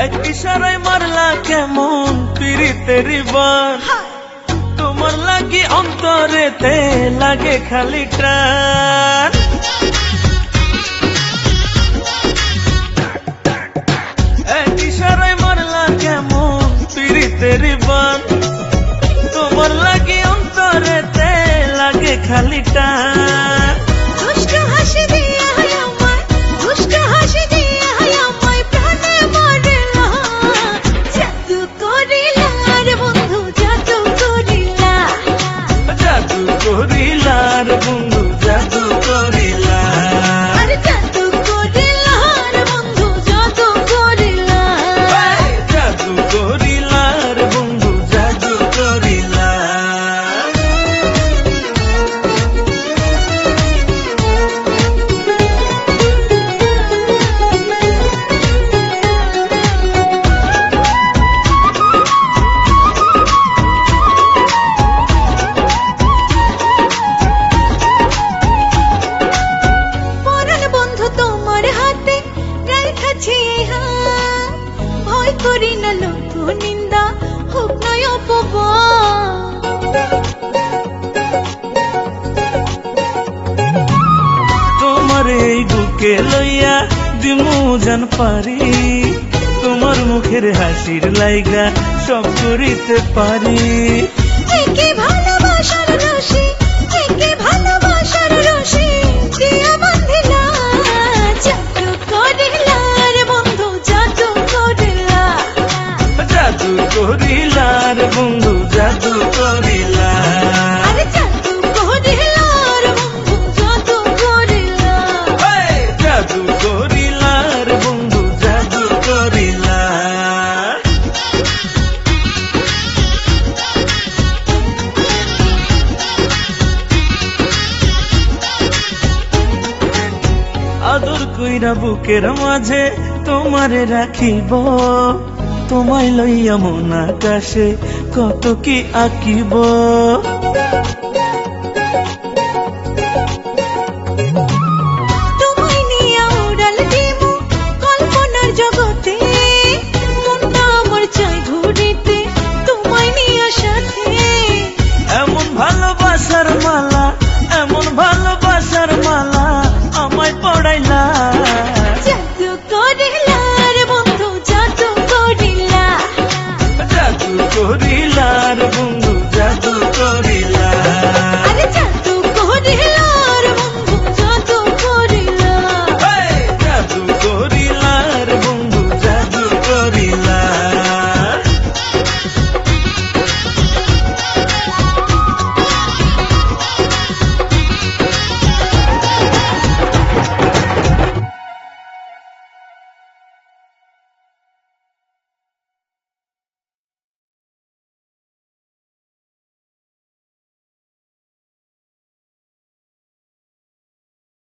এক ইশারায় মারলা কেমন পিরিতের বান, তোমার লাগি অন্তরেতে লাগে খালি টান। এক ইশারায় মারলা কেমন পিরিতের বান, তোমার লাগি অন্তরেতে লাগে খালি টান। দুষ্ট হাসি দিয়া আমায়, দুষ্ট হাসি দিয়া আমায় প্রাণে মারলা। জাদু করিলা রে বন্ধু, জাদু করিলা। জাদু করিলা রে বন্ধু, জাদু করিলা। আরে জাদু করিলা রে বন্ধু, জাদু করিলা। জাদু করিলা রে বন্ধু, জাদু করিলা। পরাণ বন্ধু তোমার হাতে রাইখাছি হাত, ভয় করি না লোক নিন্দা হোক নয় অপমান। তোমার এই বুকে লইয়া দিমু জান পারি, তোমার মুখের হাসির লাইগা সব করিতে পারি। একে ভালোবাসার রশি, একে ভালোবাসার রশি দিয়া বাঁধিলা। জাদু করিলা রে বন্ধু, জাদু করিলা। জাদু করিলা রে বন্ধু, জাদু করিলা। আরে জাদু করিলা রে বন্ধু, জাদু করিলা। জাদু করিলা রে বন্ধু, জাদু করিলা। আদর কইরা বুকের মাঝে তোমারে রাখিব, তোমায় লইয়া মন আকাশে কত কি আঁকিব।